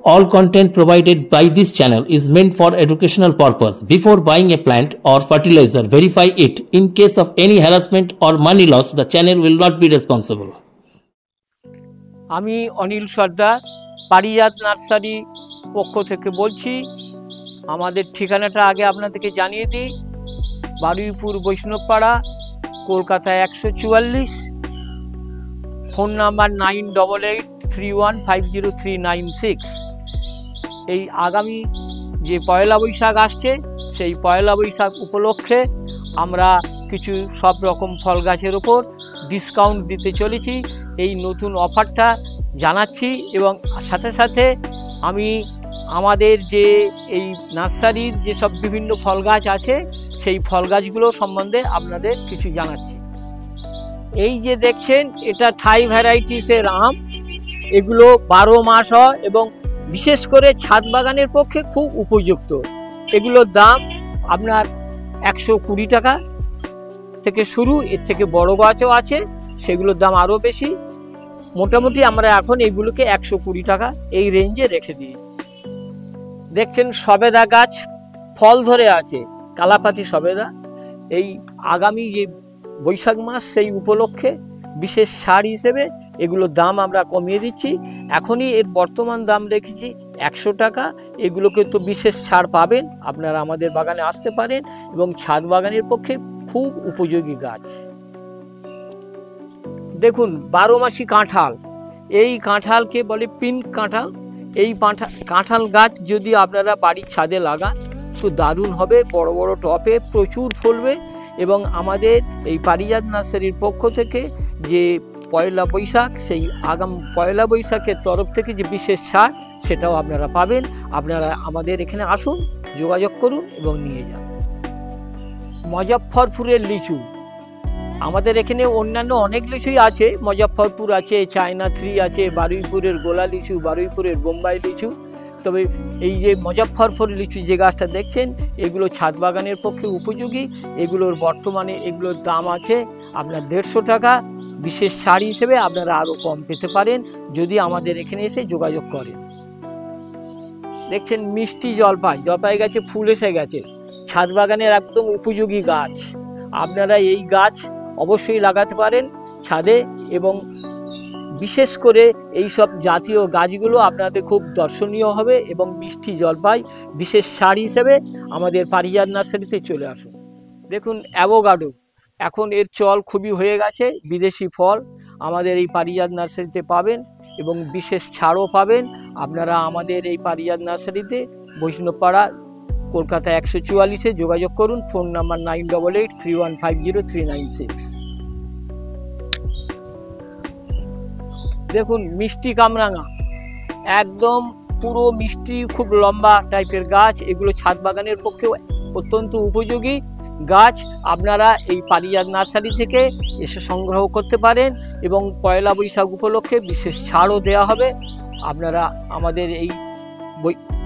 All content provided by this channel is meant for educational purpose. Before buying a plant or fertilizer, verify it. In case of any harassment or money loss, the channel will not be responsible. আমি অনিল সর্দার পারিজাত nursery পক্ষ থেকে বলছি। আমাদের ঠিকানাটা আগে আপনাদেরকে জানিয়ে দিই। Baruipur Baishnabpara, Kolkata 144, phone number 9883150396। এই আগামী যে পয়লা বৈশাখ আসছে, সেই পয়লা বৈশাখ উপলক্ষে আমরা কিছু সব রকম ফল গাছের ওপর ডিসকাউন্ট দিতে চলেছি। এই নতুন অফারটা জানাচ্ছি এবং সাথে সাথে আমি আমাদের যে এই নার্সারির যেসব বিভিন্ন ফল গাছ আছে, সেই ফল গাছগুলো সম্বন্ধে আপনাদের কিছু জানাচ্ছি। এই যে দেখছেন, এটা থাই ভ্যারাইটিসের আম। এগুলো 12 মাস হয় এবং বিশেষ করে ছাদ বাগানের পক্ষে খুব উপযুক্ত। এগুলোর দাম আপনার 120 টাকা থেকে শুরু। এর থেকে বড় গাছও আছে, সেগুলোর দাম আরও বেশি। মোটামুটি আমরা এখন এইগুলোকে 120 টাকা এই রেঞ্জে রেখে দিই। দেখছেন সবেদা গাছ ফল ধরে আছে, কালাপাতি সবেদা। এই আগামী যে বৈশাখ মাস, সেই উপলক্ষে বিশেষ ছাড় হিসেবে এগুলোর দাম আমরা কমিয়ে দিচ্ছি। এখনই এর বর্তমান দাম রেখেছি 100 টাকা। এগুলোকে তো বিশেষ ছাড় পাবেন, আপনারা আমাদের বাগানে আসতে পারেন এবং ছাদ বাগানের পক্ষে খুব উপযোগী গাছ। দেখুন 12 মাসি কাঁঠাল, এই কাঁঠালকে বলে পিঙ্ক কাঁঠাল। এই কাঁঠাল গাছ যদি আপনারা বাড়ির ছাদে লাগান তো দারুণ হবে, বড় বড় টবে প্রচুর ফলবে। এবং আমাদের এই পারিজাত নার্সারির পক্ষ থেকে যে পয়লা বৈশাখ, সেই আগাম পয়লা বৈশাখের তরফ থেকে যে বিশেষ ছাড়, সেটাও আপনারা পাবেন। আপনারা আমাদের এখানে আসুন, যোগাযোগ করুন এবং নিয়ে যান। মুজফ্ফরপুরের লিচু, আমাদের এখানে অন্যান্য অনেক লিচুই আছে। মুজফ্ফরপুর আছে, চায়না 3 আছে, বারুইপুরের গোলা লিচু, বারুইপুরের বোম্বাই লিচু। তবে এই যে মুজফ্ফরপুর লিচু যে গাছটা দেখছেন, এগুলো ছাদ বাগানের পক্ষে উপযোগী। এগুলোর বর্তমানে এগুলোর দাম আছে আপনার 150 টাকা। বিশেষ ছাড় হিসেবে আপনারা আরও কম পেতে পারেন যদি আমাদের এখানে এসে যোগাযোগ করেন। দেখছেন মিষ্টি জলপাই, জলপাই গাছে ফুল এসে গেছে, ছাদ বাগানের একদম উপযোগী গাছ। আপনারা এই গাছ অবশ্যই লাগাতে পারেন ছাদে। এবং বিশেষ করে এই সব জাতীয় গাছগুলো আপনাদের খুব দর্শনীয় হবে। এবং মিষ্টি জলপাই বিশেষ ছাড় হিসেবে আমাদের পারিজাত নার্সারিতে চলে আসুন। দেখুন অ্যাভোকাডো, এখন এর চল খুবই হয়ে গেছে। বিদেশি ফল আমাদের এই পারিজাত নার্সারিতে পাবেন এবং বিশেষ ছাড়ও পাবেন। আপনারা আমাদের এই পারিজাত নার্সারিতে বৈষ্ণবপাড়া, কলকাতা 144-এ যোগাযোগ করুন। Phone number 9883150396। দেখুন মিষ্টি কামরাঙা, একদম পুরো মিষ্টি, খুব লম্বা টাইপের গাছ। এগুলো ছাদ বাগানের পক্ষেও অত্যন্ত উপযোগী গাছ। আপনারা এই পারিজাত নার্সারি থেকে এসে সংগ্রহ করতে পারেন এবং পয়লা বৈশাখ উপলক্ষে বিশেষ ছাড়ও দেওয়া হবে। আপনারা আমাদের এই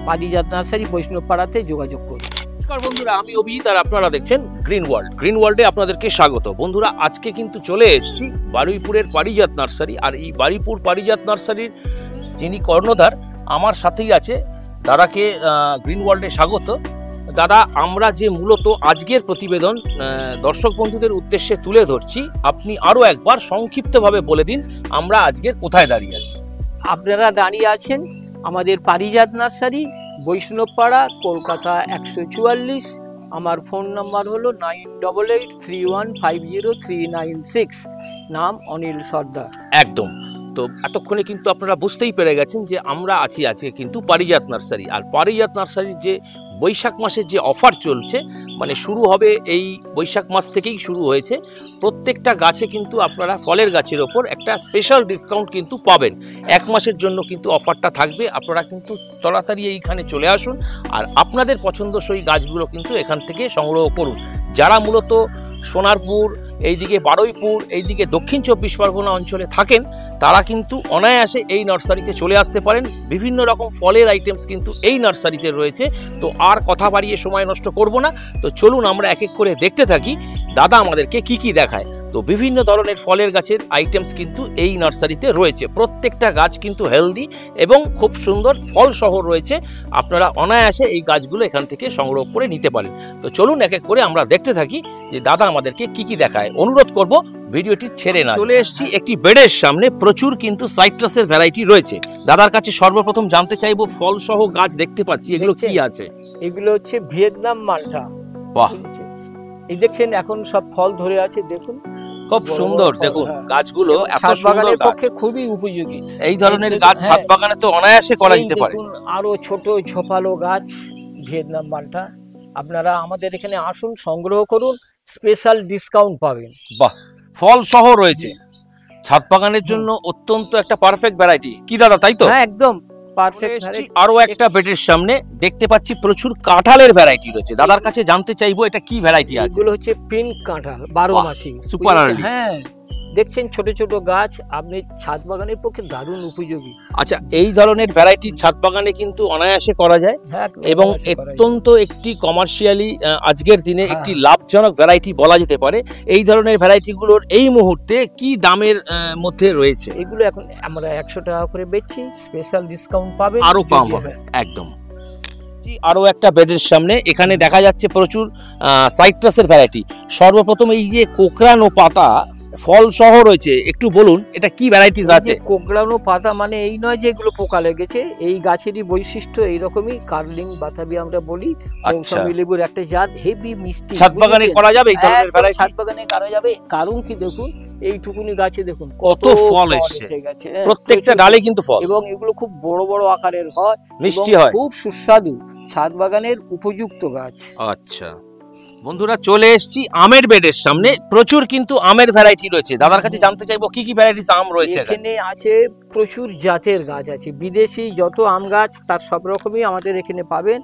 পারিজাত নার্সারি বৈষ্ণবপাড়াতে যোগাযোগ করুন। নমস্কার বন্ধুরা, আমি অভিজিৎ আর আপনারা দেখছেন গ্রিন ওয়ার্ল্ড। গ্রিন ওয়ার্ল্ডে আপনাদেরকে স্বাগত। বন্ধুরা, আজকে কিন্তু চলে এসেছি বারুইপুরের পারিজাত নার্সারি। আর এই বারুইপুর পারিজাত নার্সারির যিনি কর্ণধার, আমার সাথেই আছে। দাদাকে গ্রিন ওয়ার্ল্ডে স্বাগত। দাদা, আমরা যে মূলত আজকের প্রতিবেদন দর্শক বন্ধুদের উদ্দেশ্যে তুলে ধরছি, আপনি আরও একবার সংক্ষিপ্তভাবে বলে দিন আমরা আজকের কোথায় দাঁড়িয়ে আছি। আপনারা দাঁড়িয়ে আছেন আমাদের পারিজাত নার্সারি, বৈষ্ণবপাড়া, কলকাতা 144। আমার ফোন নাম্বার হলো 9883150396। নাম অনিল সর্দার। একদম। তো এতক্ষণে কিন্তু আপনারা বুঝতেই পেরে গেছেন যে আমরা আছি আজকে কিন্তু পারিজাত নার্সারি। আর পারিজাত নার্সারির যে বৈশাখ মাসের যে অফার চলছে, মানে শুরু হবে এই বৈশাখ মাস থেকেই শুরু হয়েছে। প্রত্যেকটা গাছে কিন্তু আপনারা ফলের গাছের ওপর একটা স্পেশাল ডিসকাউন্ট কিন্তু পাবেন। 1 মাসের জন্য কিন্তু অফারটা থাকবে। আপনারা কিন্তু তাড়াতাড়ি এইখানে চলে আসুন আর আপনাদের পছন্দসই গাছগুলো কিন্তু এখান থেকে সংগ্রহ করুন। যারা মূলত সোনারপুর, এইদিকে বারুইপুর, এইদিকে দক্ষিণ 24 পরগনা অঞ্চলে থাকেন, তারা কিন্তু অনায়াসে এই নার্সারিতে চলে আসতে পারেন। বিভিন্ন রকম ফলের আইটেমস কিন্তু এই নার্সারিতে রয়েছে। তো আর কথা বাড়িয়ে সময় নষ্ট করব না, তো চলুন আমরা এক এক করে দেখতে থাকি দাদা আমাদেরকে কি কি দেখায়। তো বিভিন্ন ধরনের ফলের গাছের আইটেমস কিন্তু এই নার্সারিতে রয়েছে। প্রত্যেকটা গাছ কিন্তু হেলদি এবং খুব সুন্দর ফল সহ রয়েছে। আপনারা অনায়াসে এই গাছগুলো এখান থেকে সংগ্রহ করে নিতে পারেন। তো চলুন এক এক করে আমরা দেখতে থাকি যে দাদা আমাদেরকে কি কি দেখায়। অনুরোধ করব ভিডিওটি ছেড়ে না। চলে এসেছি একটি বেডের সামনে, প্রচুর কিন্তু সাইট্রাসের ভ্যারাইটি রয়েছে। দাদার কাছে সর্বপ্রথম জানতে চাইবো ফল সহ গাছ দেখতে পাচ্ছি, এগুলো কি আছে? এগুলো হচ্ছে ভিয়েতনাম মালটা। বাহ, এই দেখছেন এখন সব ফল ধরে আছে, দেখুন খুব সুন্দর। দেখুন গাছগুলো এত সুন্দর, পক্ষে খুবই উপযোগী। এই ধরনের গাছ ছাদ বাগানে তো অনায়াসে করা যেতে পারে। আরো ছোট ঝোপালো গাছ ভিয়েতনাম মালটা, আপনারা আমাদের এখানে আসুন, সংগ্রহ করুন, স্পেশাল ডিসকাউন্ট পাবেন। বাহ, ফল সহ রয়েছে, ছাদ বাগানের জন্য অত্যন্ত একটা পারফেক্ট ভ্যারাইটি কি দাদা, তাই তো? হ্যাঁ, একদম পারফেক্ট ভ্যারাইটি। আরো একটা বেডের সামনে দেখতে পাচ্ছি প্রচুর কাঁঠালের ভ্যারাইটি রয়েছে। দাদার কাছে জানতে চাইবো এটা কি ভ্যারাইটি আছে? এগুলো হচ্ছে পিঙ্ক কাঁঠাল, 12 মাসি, সুপার আর্লি। হ্যাঁ, দেখছেন ছোট ছোট গাছ, আপনি ছাদ বাগানের পক্ষে দারুণ উপযোগী। আচ্ছা, এই ধরনের ভ্যারাইটি ছাদ বাগানে কিন্তু অনায়াসে করা যায় এবং অত্যন্ত একটি কমার্শিয়ালি আজকের দিনে একটি লাভজনক ভ্যারাইটি বলা যেতে পারে। এই ধরনের ভ্যারাইটিগুলোর এই মুহূর্তে কি দামের মধ্যে রয়েছে? এগুলো এখন আমরা 100 টাকা করে বেচছি, স্পেশাল ডিসকাউন্ট পাবেন, আরো কম হবে একদম। আরো একটা বেডের সামনে এখানে দেখা যাচ্ছে প্রচুর সাইট্রাসের ভ্যারাইটি। সর্বপ্রথম এই যে কোকড়ানো পাতা ফল সহ রয়েছে, একটু বলুন এটা কি ভ্যারাইটিস আছে? কোকড়ানো পাতা মানে এই নয় যে এগুলো পোকা লেগেছে, এই গাছেরই বৈশিষ্ট্য এইরকমই, কার্লিং বাতাবি আমরা বলি, মৌসুমী লেবুর একটা জাত, হেভি মিষ্টি। ছাদ বাগানে করা যাবে এই ধরনের ভ্যারাইটি? ছাদ বাগানে করা যাবে, কারণ কি দেখুন এইটুকুনি গাছে দেখুন কত ফল এসেছে, প্রত্যেকটা ডালে কিন্তু ফল, এবং এগুলো খুব বড় বড় আকারের হয়, মিষ্টি হয়, খুব সুস্বাদু, ছাদ বাগানের উপযুক্ত গাছ। আচ্ছা বন্ধুরা, চলে এসেছি আমের বেডের সামনে, প্রচুর কিন্তু আমের ভ্যারাইটি রয়েছে। দাদার কাছে জানতে চাইবো কি কি ভ্যারাইটিস আম রয়েছে? এখানে আছে প্রচুর জাতের গাছ আছে, বিদেশি যত আম গাছ তার সব রকমই আমাদের এখানে পাবেন।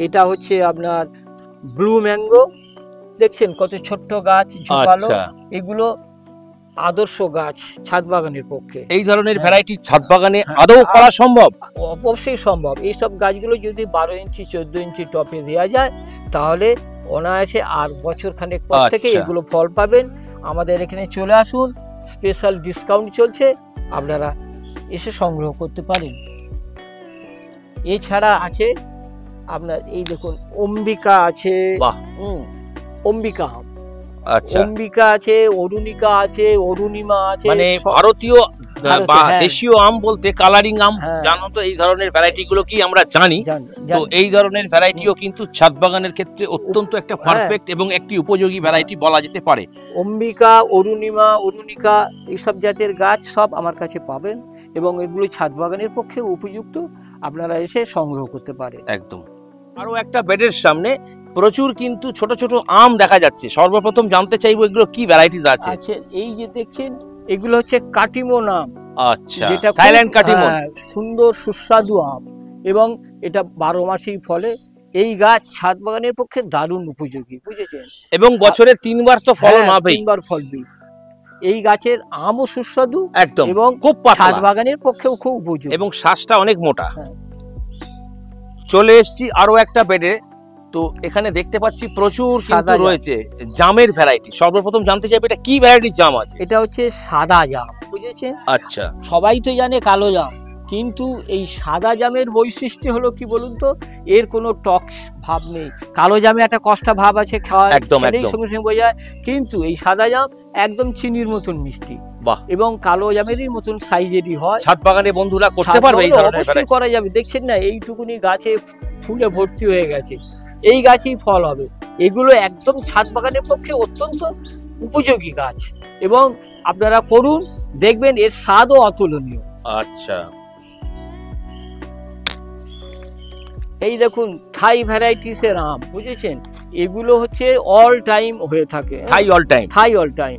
এটা হচ্ছে আপনার ব্লু ম্যাঙ্গো, দেখছেন কত ছোট্ট গাছ, ঝোপালো, এগুলো আদর্শ গাছ ছাদ বাগানের পক্ষে। এই ধরনের ভ্যারাইটি ছাদ বাগানে আদৌ করা সম্ভব? অবশ্যই সম্ভব। এইসব গাছগুলো যদি 12 ইঞ্চি 14 ইঞ্চি টপে দেওয়া যায় তাহলে অনায়াসে আর বছর খানেক পর থেকে এগুলো ফল পাবেন। আমাদের এখানে চলে আসুন, স্পেশাল ডিসকাউন্ট চলছে, আপনারা এসে সংগ্রহ করতে পারেন। এছাড়া আছে আপনার এই দেখুন অম্বিকা আছে, অম্বিকা, অম্বিকা আছে, অরুণিকা আছে, অরুণিমা আছে, মানে ভারতীয় বা দেশীয় আম বলতে কালারিং আম, জানো তো এই ধরনের ভ্যারাইটি গুলো কি আমরা জানি। তো এই ধরনের ভ্যারাইটিও কিন্তু ছাদ বাগানের ক্ষেত্রে অত্যন্ত একটা পারফেক্ট এবং একটি উপযোগী ভ্যারাইটি বলা যেতে পারে। অম্বিকা, অরুণিমা, অরুণিকা এইসব জাতের গাছ সব আমার কাছে পাবেন এবং এগুলো ছাদ বাগানের পক্ষে উপযুক্ত, আপনারা এসে সংগ্রহ করতে পারেন। একদম। আরো একটা বেডের সামনে প্রচুর কিন্তু ছোট ছোট আম দেখা যাচ্ছে। সর্বপ্রথম জানতে চাইবো এগুলো কি ভ্যারাইটিস আছে? আচ্ছা, এই যে দেখছেন এগুলো হচ্ছে কাটিমন আম। আচ্ছা, থাইল্যান্ড কাটিমন, সুন্দর সুস্বাদু আম এবং এটা 12 মাসেই ফলে। এই গাছ ছাদ বাগানের পক্ষে দারুণ উপযোগী, বুঝেছেন? এবং বছরে 3 বার তো ফলন হবেই, 3 বার ফলবে। এই গাছের আমও সুস্বাদু একদম, এবং খুব ছাদ বাগানের পক্ষেও খুব উপযোগী এবং শ্বাসটা অনেক মোটা। চলে এসেছি আরো একটা বেডে, তো এখানে দেখতে পাচ্ছি প্রচুর কিন্তু রয়েছে জামের ভ্যারাইটি। সর্বপ্রথম জানতে চাইবে এটা কি ভ্যারাইটি জাম আছে? এটা হচ্ছে সাদা জাম, বুঝেছেন? আচ্ছা, সবাই তো জানে কালো জাম, কিন্তু এই সাদা জামের বৈশিষ্ট্য হলো কি বলুন তো, এর কোনো টক ভাব নেই। কালো জামে একটা কষ্টা ভাব আছে, খাওয়া সঙ্গে সঙ্গে বোঝা, কিন্তু এই সাদা জাম একদম চিনির মতন মিষ্টি এবং কালো জামেরই মতন সাইজেরই হয়। ছাদ বাগানে বন্ধুরা করতে পারবে এই ধরনের অবশ্যই করা যাবে। দেখছেন না এইটুকুনি গাছে ফুলে ভর্তি হয়ে গেছে, এই গাছেই ফল হবে। এগুলো একদম ছাদ বাগানের পক্ষে অত্যন্ত উপযোগী গাছ এবং আপনারা করুন, দেখবেন এর স্বাদও অতুলনীয়। আচ্ছা, এই দেখুন থাই ভ্যারাইটিসের আম, বুঝেছেন? এগুলো হচ্ছে অল টাইম হয়ে থাকে, থাই অল টাইম।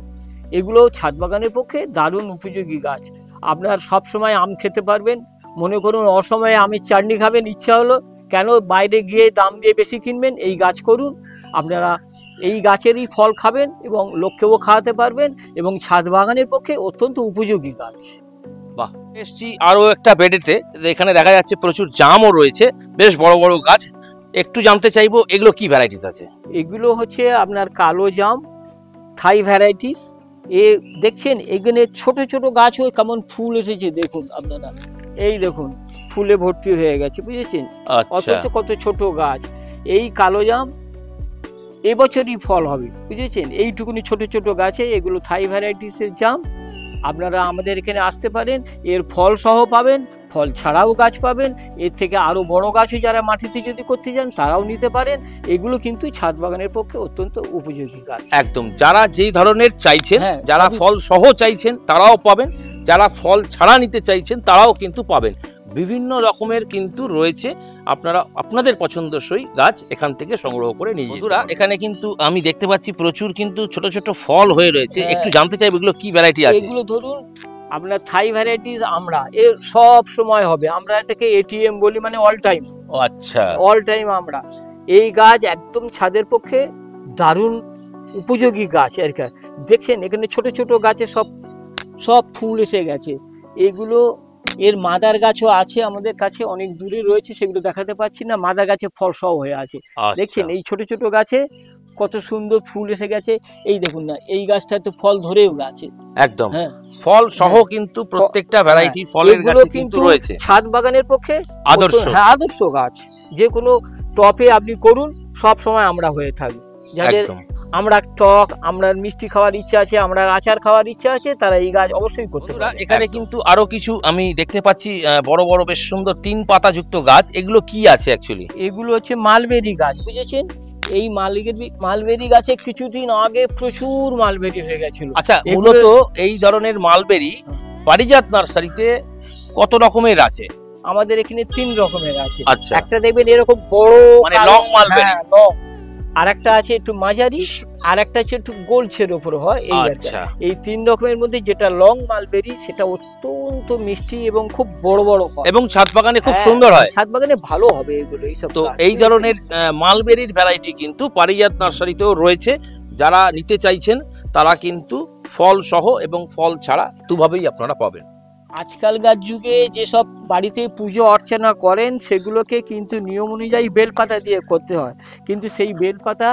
এগুলো ছাদ বাগানের পক্ষে দারুণ উপযোগী গাছ। আপনার সব সময় আম খেতে পারবেন। মনে করুন অসময়ে আমের চাটনি খাবেন, ইচ্ছা হলো, কেন বাইরে গিয়ে দাম দিয়ে বেশি কিনবেন? এই গাছ করুন, আপনারা এই গাছেরই ফল খাবেন এবং লোককেও খাওয়াতে পারবেন এবং ছাদ বাগানের পক্ষে অত্যন্ত উপযোগী গাছ। বাহ, এসছি আরো একটা বেডেতে, এখানে দেখা যাচ্ছে প্রচুর জামও রয়েছে, বেশ বড় বড় গাছ। একটু জানতে চাইবো এগুলো কি ভ্যারাইটিস আছে? এগুলো হচ্ছে আপনার কালো জাম থাই ভ্যারাইটিস। এ দেখছেন এখানে ছোট ছোট গাছ হয়ে কেমন ফুল এসেছে, দেখুন আপনারা, এই দেখুন ফুলে ভর্তি হয়ে গেছে, বুঝেছেন? অথচ কত ছোট গাছ। এই কালো জাম এবছরই ফল হবে, বুঝেছেন? এইটুকুনি ছোট ছোট গাছে এগুলো থাই ভ্যারাইটিসের জাম। আপনারা আমাদের এখানে আসতে পারেন, এর ফল সহ পাবেন, ফল ছাড়াও গাছ পাবেন। এর থেকে আরো বড় গাছও যারা মাটিতে যদি করতে চান তারাও নিতে পারেন। এগুলো কিন্তু ছাদ বাগানের পক্ষে অত্যন্ত উপযোগী গাছ। একদম, যারা যেই ধরনের চাইছেন, হ্যাঁ, যারা ফল সহ চাইছেন তারাও পাবেন, যারা ফল ছাড়া নিতে চাইছেন তারাও কিন্তু পাবেন। বিভিন্ন রকমের কিন্তু রয়েছে, আপনারা আপনাদের পছন্দসই গাছ এখান থেকে সংগ্রহ করে নিয়ে বন্ধুরা। এখানে কিন্তু আমি দেখতে পাচ্ছি প্রচুর কিন্তু ছোট ছোট ফল হয়ে রয়েছে। একটু জানতে চাইবো এগুলো কি ভ্যারাইটি আছে? এগুলো ধরুন আপনার থাই ভ্যারাইটিস আমরা এর সব সময় হবে, আমরা এটাকে এটিএম বলি, মানে অল টাইম। আচ্ছা, অল টাইম আমরা এই গাছ একদম ছাদের পক্ষে দারুণ উপযোগী গাছ। আর কি দেখছেন এখানে ছোট ছোট গাছে সব ফুল এসে গেছে। এগুলো এর মাদার গাছও আছে আমাদের কাছে, অনেক দূরে রয়েছে, সেগুলো দেখাতে পাচ্ছি না। মাদার গাছে ফল সহ হয়ে আছে, দেখছেন এই ছোট ছোট গাছে কত সুন্দর ফুল এসে গেছে। এই দেখুন না, এই গাছটা তো ফল ধরেও গেছে একদম। হ্যাঁ, ফল সহ কিন্তু প্রত্যেকটা ভ্যারাইটি ফলের গাছ কিন্তু রয়েছে। ছাদ বাগানের পক্ষে আদর্শ, হ্যাঁ আদর্শ গাছ। যে কোনো টপে আপনি করুন, সব সময় আমরা হয়ে থাকবে। যাদের আমরা টক, আমরা মিষ্টি খাওয়ার ইচ্ছা আছে, আমরা আচার খাওয়ার ইচ্ছা আছে, তারা এই গাছ অবশ্যই করতে পারে। এখানে কিন্তু আরো কিছু আমি দেখতে পাচ্ছি, বড় বড় বেশ সুন্দর 3 পাতা যুক্ত গাছ। এগুলো কি আছে অ্যাকচুয়ালি? এগুলো হচ্ছে মালবেরি গাছ, বুঝেছেন? এই মালবেরি গাছে কিছুদিন আগে প্রচুর মালবেরি হয়ে গেছিল। আচ্ছা, মূলত এই ধরনের মালবেরি পারিজাত নার্সারিতে কত রকমের আছে? আমাদের এখানে 3 রকমের আছে। আচ্ছা, একটা দেখবেন এরকম বড় মানে লং মালবেরি, আর একটা আছে একটু মাঝারি, আর একটা আছে একটু গোলছের উপর হয়। এই এই 3 রকমের মধ্যে যেটা লং মালবেরি সেটা অত্যন্ত মিষ্টি এবং খুব বড় বড় হয় এবং ছাদ বাগানে খুব সুন্দর হয়। ছাদ বাগানে ভালো হবে এগুলো। এইসব তো এই ধরনের মালবেরির ভ্যারাইটি কিন্তু পারিজাত নার্সারিতেও রয়েছে। যারা নিতে চাইছেন তারা কিন্তু ফল সহ এবং ফল ছাড়া দুভাবেই আপনারা পাবেন। আজকালকার যুগে যেসব বাড়িতে পুজো অর্চনা করেন সেগুলোকে কিন্তু নিয়ম অনুযায়ী বেলপাতা দিয়ে করতে হয়, কিন্তু সেই বেলপাতা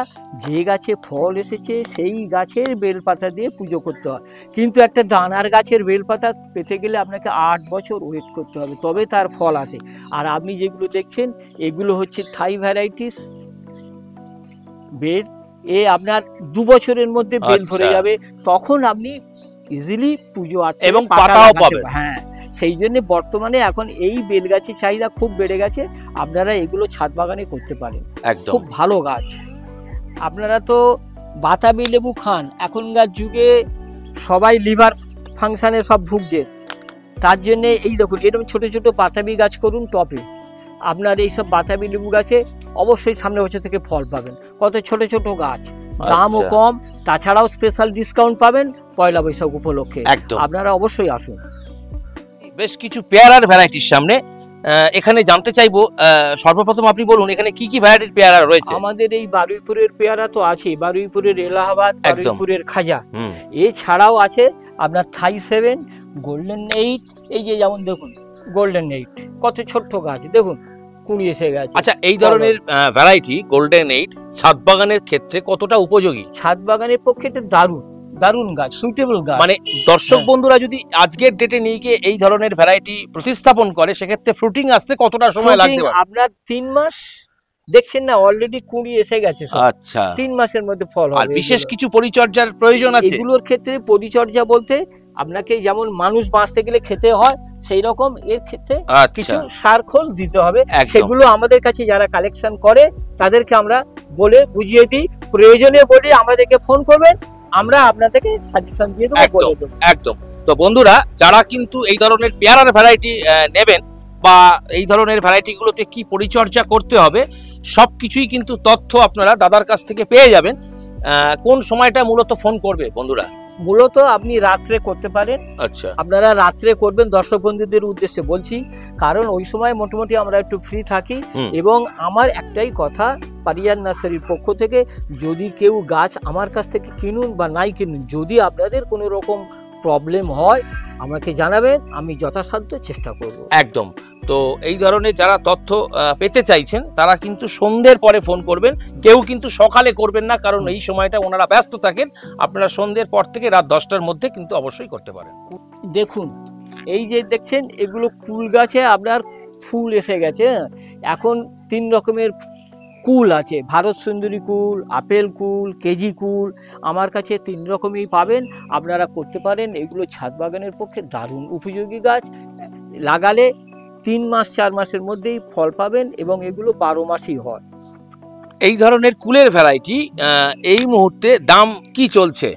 যে গাছে ফল এসেছে সেই গাছের বেলপাতা দিয়ে পুজো করতে হয়। কিন্তু একটা দানার গাছের বেলপাতা পেতে গেলে আপনাকে 8 বছর ওয়েট করতে হবে, তবে তার ফল আসে। আর আপনি যেগুলো দেখছেন এগুলো হচ্ছে থাই ভ্যারাইটিস বেল। এ আপনার 2 বছরের মধ্যে বেল ধরে যাবে, তখন আপনি ইজিলি পুজো এবং পাতাও পাবেন। হ্যাঁ, সেই জন্য বর্তমানে এখন এই বেল গাছের চাহিদা খুব বেড়ে গেছে। আপনারা এগুলো ছাদ বাগানে করতে পারেন, খুব ভালো গাছ। আপনারা তো বাতাবি লেবু খান, এখনকার যুগে সবাই লিভার ফাংশনে সব ভুগছে, তার জন্যে এই দেখুন এরকম ছোট ছোট বাতাবি গাছ করুন টপে। আপনার এইসব বাতাবি লেবু গাছে অবশ্যই সামনের বছর থেকে ফল পাবেন। কত ছোট ছোট গাছ, দামও কম, তাছাড়াও স্পেশাল ডিসকাউন্ট পাবেন পয়লা বৈশাখ উপলক্ষে। আপনারা অবশ্যই আসুন। বেশ কিছু পেয়ারার ভ্যারাইটির সামনে এখানে জানতে চাইবো, সর্বপ্রথম আপনি বলুন এখানে কি কি ভ্যারাইটির পেয়ারা রয়েছে? আমাদের এই বারুইপুরের পেয়ারা তো আছে, বারুইপুরের এলাহাবাদ, বারুইপুরের খাজা, এছাড়াও আছে আপনার থাই 7, গোল্ডেন 8। এই যে যেমন দেখুন গোল্ডেন 8 কত ছোট্ট গাছ, দেখুন কুড়ি এসে গেছে। আচ্ছা, এই ধরনের ভ্যারাইটি গোল্ডেন 8 ছাদ বাগানের ক্ষেত্রে কতটা উপযোগী? ছাদ বাগানের পক্ষে এটা দারুণ গাছ, সুইটেবল গাছ। মানে দর্শক বন্ধুরা যদি আজকের ডেটে নিয়ে গিয়ে এই ধরনের ভ্যারাইটি প্রতিস্থাপন করে সেক্ষেত্রে ফ্রুটিং আসতে কতটা সময় লাগতে পারে? আপনার 3 মাস, দেখছেন না অলরেডি কুড়ি এসে গেছে। আচ্ছা, 3 মাসের মধ্যে ফল হবে। আর বিশেষ কিছু পরিচর্যার প্রয়োজন আছে? এগুলোর ক্ষেত্রে পরিচর্যা বলতে আপনাকে যেমন মানুষ বাঁচতে গেলে খেতে হয়, সেই রকম এর ক্ষেত্রে কিছু সার খোল দিতে হবে। সেগুলো আমাদের কাছে যারা কালেকশন করে তাদেরকে আমরা বলে বুঝিয়ে দিই, প্রয়োজনে বলি আমাদেরকে ফোন করবেন, আমরা আপনাদেরকে সাজেশন দিয়ে দেবো। একদম। তো বন্ধুরা, যারা কিন্তু এই ধরনের পেয়ারার ভ্যারাইটি নেবেন বা এই ধরনের ভ্যারাইটি গুলোতে কি পরিচর্যা করতে হবে সবকিছুই কিন্তু তথ্য আপনারা দাদার কাছ থেকে পেয়ে যাবেন। কোন সময়টা মূলত ফোন করবে বন্ধুরা? মূলত আপনি রাত্রে করতে পারেন। আচ্ছা, আপনারা রাত্রে করবেন, দর্শক বন্ধুদের উদ্দেশ্যে বলছি, কারণ ওই সময় মোটামুটি আমরা একটু ফ্রি থাকি। এবং আমার একটাই কথা, পারিজাত নার্সারির পক্ষ থেকে যদি কেউ গাছ আমার কাছ থেকে কিনুন বা নাই কিনুন, যদি আপনাদের কোনো রকম প্রবলেম হয় আমাকে জানাবেন, আমি যথাসাধ্য চেষ্টা করব। একদম। তো এই ধরনের যারা তথ্য পেতে চাইছেন তারা কিন্তু সন্ধ্যের পরে ফোন করবেন, কেউ কিন্তু সকালে করবেন না, কারণ এই সময়টা ওনারা ব্যস্ত থাকেন। আপনারা সন্ধ্যের পর থেকে রাত 10টার মধ্যে কিন্তু অবশ্যই করতে পারেন। দেখুন এই যে দেখছেন এগুলো কুল গাছে আপনার ফুল এসে গেছে। এখন 3 রকমের কুল আছে, ভারত সুন্দরী কুল, আপেল কুল, কেজি কুল। আমার কাছে 3 রকমই পাবেন, আপনারা করতে পারেন। এগুলো ছাদ বাগানের পক্ষে দারুণ উপযোগী গাছ। লাগালে 3 মাস 4 মাসের মধ্যেই ফল পাবেন এবং এগুলো 12 মাসই হয়। এই ধরনের কুলের ভ্যারাইটি এই মুহূর্তে দাম কি চলছে?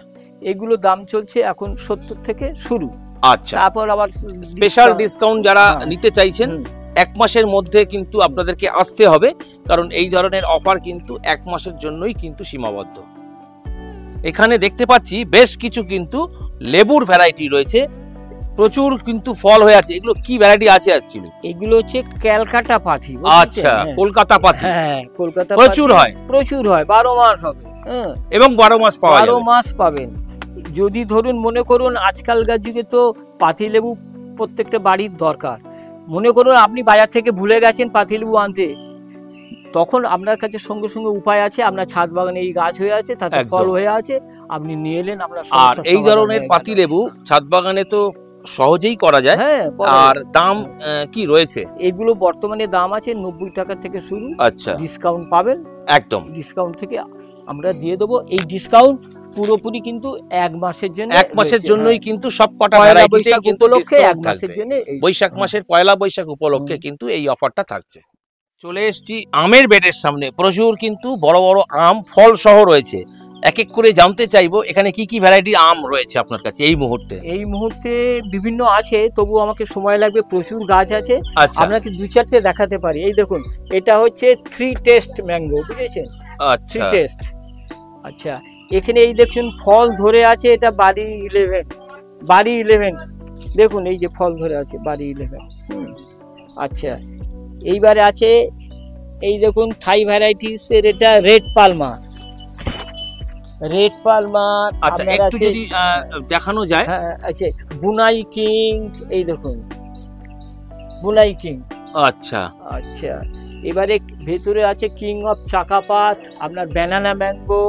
এগুলো দাম চলছে এখন 70 থেকে শুরু। আচ্ছা, তারপর আবার স্পেশাল ডিসকাউন্ট যারা হ্যাঁ। নিতে চাইছেন 1 মাসের মধ্যে কিন্তু আপনাদেরকে আসতে হবে, কারণ এই ধরনের অফার কিন্তু 1 মাসের জন্যই কিন্তু সীমাবদ্ধ। এখানে দেখতে পাচ্ছি বেশ কিছু কিন্তু লেবুর ভ্যারাইটি রয়েছে, প্রচুর কিন্তু ফল হয়ে আছে। এগুলো কি ভ্যারাইটি আছে অ্যাকচুয়ালি? এগুলো হচ্ছে ক্যালকাটা পাতি। আচ্ছা, কলকাতা পাতি। হ্যাঁ, কলকাতা প্রচুর পাতি হয়, প্রচুর হয়, 12 মাস হবে। হ্যাঁ, এবং 12 মাস পাওয়া 12 যাবে। মাস পাবেন। যদি ধরুন মনে করুন আজকালকার যুগে তো পাতিলেবু প্রত্যেকটা বাড়ির দরকার। মনে করুন আপনি বাজার থেকে ভুলে গেছেন পাতিলেবু আনতে, তখন আপনার কাছে সঙ্গে সঙ্গে উপায় আছে, আপনার ছাদ বাগানে এই গাছ হয়ে আছে, তাতে একদম। ফল হয়ে আছে, আপনি নিয়ে এলেন, আপনার আর সমস্যার এই সমাধান ধরনের হয়ে গেল। পাতিলেবু ছাদ বাগানে তো সহজেই করা যায়। হ্যাঁ, আর দাম কি রয়েছে? এগুলো বর্তমানে দাম আছে 90 টাকা থেকে শুরু। আচ্ছা, ডিসকাউন্ট পাবেন, একদম। ডিসকাউন্ট থেকে আমরা দিয়ে দেবো। এই ডিসকাউন্ট পুরোপুরি কিন্তু 1 মাসের জন্য, 1 মাসের জন্যই কিন্তু সব কটা পয়লা ভ্যারাইটিতে বৈশাখ কিন্তু উপলক্ষে 1 ডিসকাউন্ট মাসের থাকবে। জন্য বৈশাখ মাসের পয়লা বৈশাখ উপলক্ষে কিন্তু এই অফারটা থাকছে। চলে এসেছি আমের বেডের সামনে, প্রচুর কিন্তু বড় বড় আম ফল সহ রয়েছে। এক এক করে জানতে চাইবো এখানে কি কি ভ্যারাইটির আম রয়েছে আপনার কাছে এই মুহূর্তে। এই মুহূর্তে বিভিন্ন আছে, তবু আমাকে সময় লাগবে, প্রচুর গাছ আছে। আচ্ছা, আপনাকে 2-4টে দেখাতে পারি। এই দেখুন, এটা হচ্ছে 3 টেস্ট ম্যাঙ্গো, বুঝেছেন? 3 আচ্ছা, টেস্ট। আচ্ছা, এখানে এই দেখুন ফল ধরে আছে, এটা বাড়ি 11, বাড়ি 11। দেখুন এই যে ফল ধরে আছে বাড়ি 11। আচ্ছা, এইবারে আছে এই দেখুন থাই ভ্যারাইটিস এর, এটা রেড পালমার, রেড পালমার। আচ্ছা, একটু যদি দেখানো যায়। হ্যাঁ, আছে বুনাই কিং, এই দেখুন বুনাই কিং। আচ্ছা, আচ্ছা, এবারে ভেতরে আছে কিং অফ চাকাপাত, আপনার ব্যানানা ম্যাঙ্গো।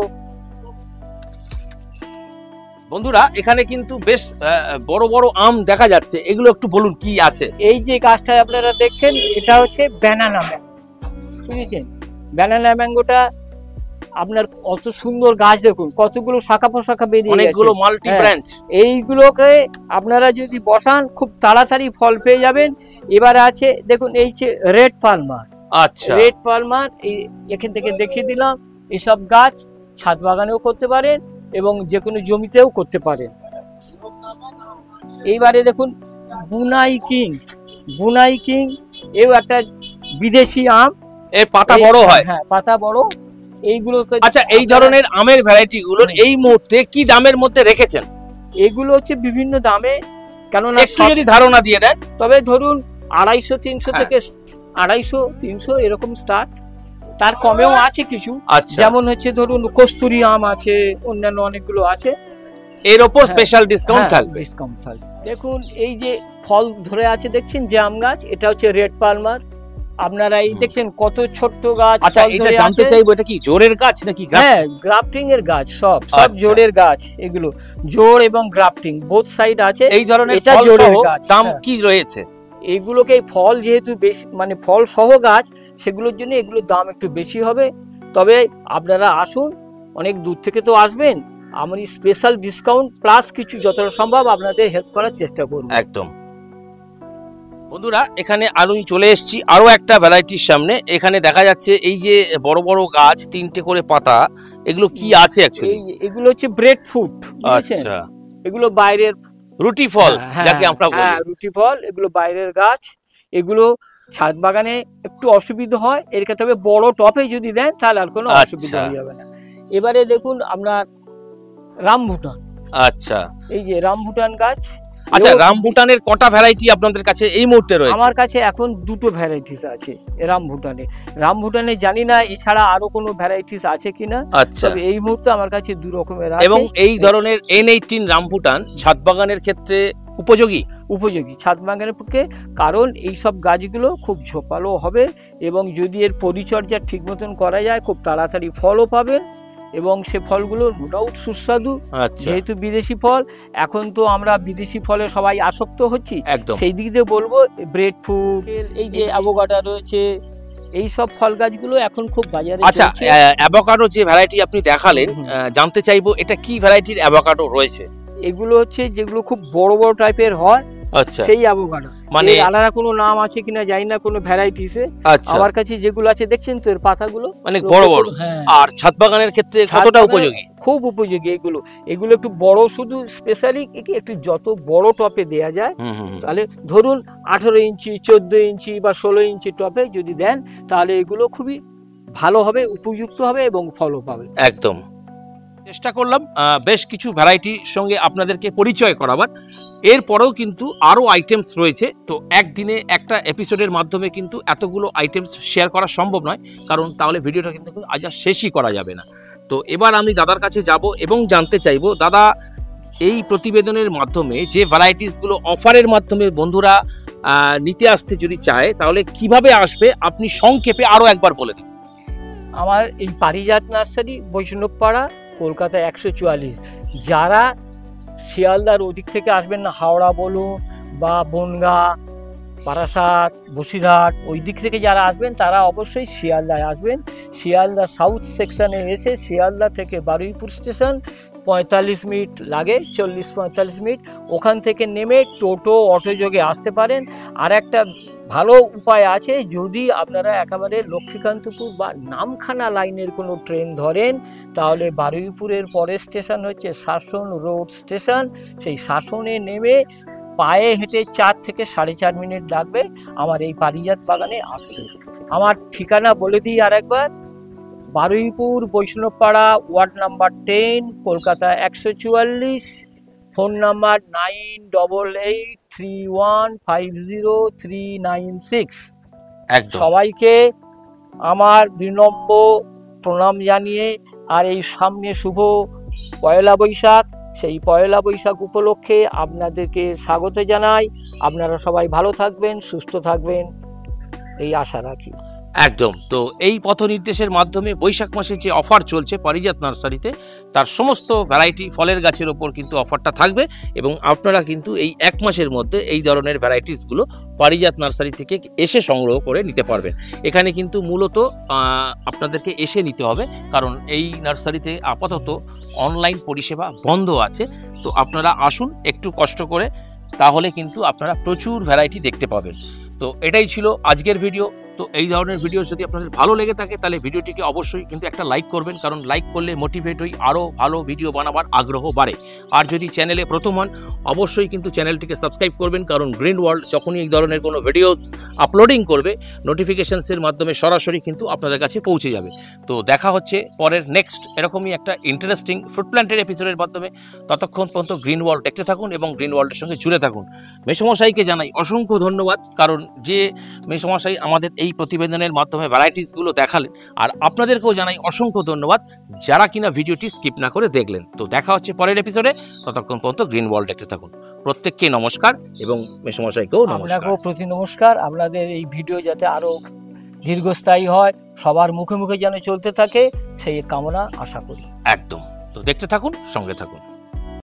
বন্ধুরা এখানে কিন্তু বেশ বড় বড় আম দেখা যাচ্ছে, এগুলো একটু বলুন কি আছে। এই যে গাছটা আপনারা দেখছেন এটা হচ্ছে ব্যানানা ম্যাঙ্গো, বুঝেছেন? ব্যানানা ম্যাঙ্গোটা আপনার কত সুন্দর গাছ, দেখুন কতগুলো শাখা পোশাখা বেরিয়ে গেছে, অনেকগুলো মাল্টি ব্রাঞ্চ। এইগুলোকে আপনারা যদি বসান খুব তাড়াতাড়ি ফল পেয়ে যাবেন। এবারে আছে দেখুন এই যে রেড পালমার। আচ্ছা, রেড পালমার এই এখান থেকে দেখিয়ে দিলাম। এসব গাছ ছাদ বাগানেও করতে পারেন এবং যে কোনো জমিতেও করতে পারেন। এইবারে দেখুন বুনাই কিং, বুনাই কিং এও একটা বিদেশি আম, এর পাতা বড় হয়। হ্যাঁ, পাতা বড়। এইগুলো আচ্ছা, এই ধরনের আমের ভ্যারাইটি গুলোর এই মুহূর্তে কি দামের মধ্যে রেখেছেন? এগুলো হচ্ছে বিভিন্ন দামে, কেননা একটু যদি ধারণা দিয়ে দেন। তবে ধরুন 250-300 হ্যাঁ। থেকে 250-300 এরকম স্টার্ট, তার কমেও আছে কিছু। আচ্ছা, যেমন হচ্ছে ধরুন কস্তুরি আম আছে, অন্যান্য অনেকগুলো আছে, এর ওপর স্পেশাল ডিসকাউন্ট থাকবে। ডিসকাউন্ট থাকবে। দেখুন এই যে ফল ধরে আছে দেখছেন যে আম গাছ, এটা হচ্ছে রেড পালমার। আপনারা এই দেখছেন কত ছোট্ট গাছ। আচ্ছা, ফল এটা ধরে জানতে আছে। চাইবো এটা কি জোরের গাছ নাকি হ্যাঁ, গ্রাফটিং এর গাছ, সব আচ্ছা। জোরের গাছ। এগুলো জোর এবং গ্রাফটিং বোথ সাইড আছে। এই ধরনের এটা ফল জোরের সহ গাছ। দাম হ্যাঁ। কি রয়েছে? এইগুলোকে ফল যেহেতু বেশি, মানে ফল সহ গাছ, সেগুলোর জন্য এগুলোর দাম একটু বেশি হবে। তবে আপনারা আসুন, অনেক দূর থেকে তো আসবেন, আমি স্পেশাল ডিসকাউন্ট প্লাস কিছু যতটা সম্ভব আপনাদের হেল্প করার চেষ্টা করব। একদম। বন্ধুরা এখানে আমি চলে এসেছি আরো একটা ভ্যারাইটির সামনে। এখানে দেখা যাচ্ছে এই যে বড় বড় গাছ, 3টে করে পাতা, এগুলো কি আছে অ্যাকচুয়ালি? এগুলো হচ্ছে ব্রেড ফ্রুট, আচ্ছা, এগুলো বাইরের রুটি ফল যাকে আমরা বলি। হ্যাঁ, রুটি ফল। এগুলো বাইরের গাছ। এগুলো ছাদ বাগানে একটু অসুবিধা হয়, এর তবে বড় টপে যদি দেন তাহলে আর কোনো অসুবিধা হয়ে যাবে না। এবারে দেখুন আপনার রামভুটান। আচ্ছা, এই যে রামভুটান গাছ, আচ্ছা, রামভুটানের কটা ভ্যারাইটি আপনাদের কাছে এই মুহূর্তে রয়েছে? আমার কাছে এখন দুটো ভ্যারাইটিস আছে রামভুটানে জানি না এছাড়া আরো কোনো ভ্যারাইটিস আছে কিনা। আচ্ছা, তবে এই মুহূর্তে আমার কাছে দু রকমের আছে। এবং এই ধরনের N18 রামভুটান ছাদ বাগানের ক্ষেত্রে উপযোগী ছাদ বাগানের পক্ষে, কারণ এই সব গাছগুলো খুব ঝোপালো হবে এবং যদি এর পরিচর্যা ঠিক মতন করা যায় খুব তাড়াতাড়ি ফলও পাবেন এবং সে ফলগুলো নো ডাউট সুস্বাদু। আচ্ছা, যেহেতু বিদেশি ফল, এখন তো আমরা বিদেশি ফলে সবাই আসক্ত হচ্ছি, একদম। সেই দিক দিয়ে বলবো ব্রেড ফ্রুট, এই যে অ্যাভোকাডো রয়েছে, এই সব ফল গাছগুলো এখন খুব বাজারে আচ্ছা, চলছে। অ্যাভোকাডো যে ভ্যারাইটি আপনি দেখালেন, জানতে চাইবো এটা কি ভ্যারাইটির অ্যাভোকাডো রয়েছে? এগুলো হচ্ছে যেগুলো খুব বড় বড় টাইপের হয়, আচ্ছা, সেই অ্যাভোকাডো। মানে আলাদা কোনো নাম আছে কিনা জানি না কোনো ভ্যারাইটিসে। আচ্ছা, আমার কাছে যেগুলো আছে দেখছেন তো এর পাতাগুলো অনেক বড় বড়। হ্যাঁ। আর ছাদ বাগানের ক্ষেত্রে কতটা উপযোগী? খুব উপযোগী এগুলো একটু বড়, শুধু স্পেশালি একটু যত বড় টপে দেয়া যায়, তাহলে ধরুন 18 ইঞ্চি 14 ইঞ্চি বা 16 ইঞ্চি টপে যদি দেন তাহলে এগুলো খুবই ভালো হবে, উপযুক্ত হবে এবং ফলও পাবে। একদম। চেষ্টা করলাম বেশ কিছু ভ্যারাইটির সঙ্গে আপনাদেরকে পরিচয় করাবার। এরপরেও কিন্তু আরও আইটেমস রয়েছে, তো একদিনে একটা এপিসোডের মাধ্যমে কিন্তু এতগুলো আইটেমস শেয়ার করা সম্ভব নয়, কারণ তাহলে ভিডিওটা কিন্তু আজ আর শেষই করা যাবে না। তো এবার আমি দাদার কাছে যাব এবং জানতে চাইবো, দাদা এই প্রতিবেদনের মাধ্যমে যে ভ্যারাইটিসগুলো অফারের মাধ্যমে বন্ধুরা নিতে আসতে যদি চায় তাহলে কিভাবে আসবে, আপনি সংক্ষেপে আরও একবার বলে দিন। আমার এই পারিজাত নার্সারি, বৈষ্ণবপাড়া, কলকাতা 144। যারা শিয়ালদার ওদিক থেকে আসবেন না, হাওড়া বলুন বা বনগাঁ, বারাসাত, বসিরহাট, ওই দিক থেকে যারা আসবেন তারা অবশ্যই শিয়ালদায় আসবেন। শিয়ালদা সাউথ সেকশনে এসে শিয়ালদা থেকে বারুইপুর স্টেশন 45 মিনিট লাগে, 40-45 মিনিট। ওখান থেকে নেমে টোটো, অটো যোগে আসতে পারেন। আর একটা ভালো উপায় আছে, যদি আপনারা একেবারে লক্ষ্মীকান্তপুর বা নামখানা লাইনের কোনো ট্রেন ধরেন তাহলে বারুইপুরের পরের স্টেশন হচ্ছে শাসন রোড স্টেশন। সেই শাসনে নেমে পায়ে হেঁটে 4 থেকে 4.5 মিনিট লাগবে আমার এই পারিজাত বাগানে আসতে। আমার ঠিকানা বলে দিই আর একবার, Baruipur, Baishnabpara, ward number 10, Kolkata 144। Phone number 9883150396। সবাইকে আমার বিনম্র প্রণাম জানিয়ে, আর এই সামনে শুভ পয়লা বৈশাখ, সেই পয়লা বৈশাখ উপলক্ষে আপনাদেরকে স্বাগত জানাই। আপনারা সবাই ভালো থাকবেন, সুস্থ থাকবেন, এই আশা রাখি। একদম। তো এই পথ নির্দেশের মাধ্যমে বৈশাখ মাসে যে অফার চলছে পারিজাত নার্সারিতে, তার সমস্ত ভ্যারাইটি ফলের গাছের ওপর কিন্তু অফারটা থাকবে এবং আপনারা কিন্তু এই 1 মাসের মধ্যে এই ধরনের ভ্যারাইটিসগুলো পারিজাত নার্সারি থেকে এসে সংগ্রহ করে নিতে পারবেন। এখানে কিন্তু মূলত আপনাদেরকে এসে নিতে হবে, কারণ এই নার্সারিতে আপাতত অনলাইন পরিষেবা বন্ধ আছে। তো আপনারা আসুন একটু কষ্ট করে, তাহলে কিন্তু আপনারা প্রচুর ভ্যারাইটি দেখতে পাবেন। তো এটাই ছিল আজকের ভিডিও। তো এই ধরনের ভিডিও যদি আপনাদের ভালো লেগে থাকে তাহলে ভিডিওটিকে অবশ্যই কিন্তু একটা লাইক করবেন, কারণ লাইক করলে মোটিভেট হই, আরও ভালো ভিডিও বানাবার আগ্রহ বাড়ে। আর যদি চ্যানেলে প্রথম হন অবশ্যই কিন্তু চ্যানেলটিকে সাবস্ক্রাইব করবেন, কারণ গ্রিন ওয়ার্ল্ড যখনই এই ধরনের কোনো ভিডিওস আপলোডিং করবে নোটিফিকেশনসের মাধ্যমে সরাসরি কিন্তু আপনাদের কাছে পৌঁছে যাবে। তো দেখা হচ্ছে পরের নেক্সট এরকমই একটা ইন্টারেস্টিং ফ্রুট প্ল্যান্টের এপিসোডের মাধ্যমে। ততক্ষণ পর্যন্ত গ্রিন ওয়ার্ল্ড দেখতে থাকুন এবং গ্রিন ওয়ার্ল্ডের সঙ্গে জুড়ে থাকুন। মেসমশাইকে জানাই অসংখ্য ধন্যবাদ, কারণ যে মেসমশাই আমাদের এই প্রতিবেদনের মাধ্যমে ভ্যারাইটিসগুলো দেখালেন। আর আপনাদেরকেও জানাই অসংখ্য ধন্যবাদ যারা কিনা ভিডিওটি স্কিপ না করে দেখলেন। তো দেখা হচ্ছে পরের এপিসোডে, ততক্ষণ পর্যন্ত গ্রিন ওয়ার্ল্ড দেখতে থাকুন। প্রত্যেককে নমস্কার এবং মেসমশাইকেও নমস্কার। আপনাকেও প্রতি নমস্কার। আপনাদের এই ভিডিও যাতে আরো দীর্ঘস্থায়ী হয়, সবার মুখে মুখে যেন চলতে থাকে, সেই কামনা আশা করি। একদম। তো দেখতে থাকুন, সঙ্গে থাকুন।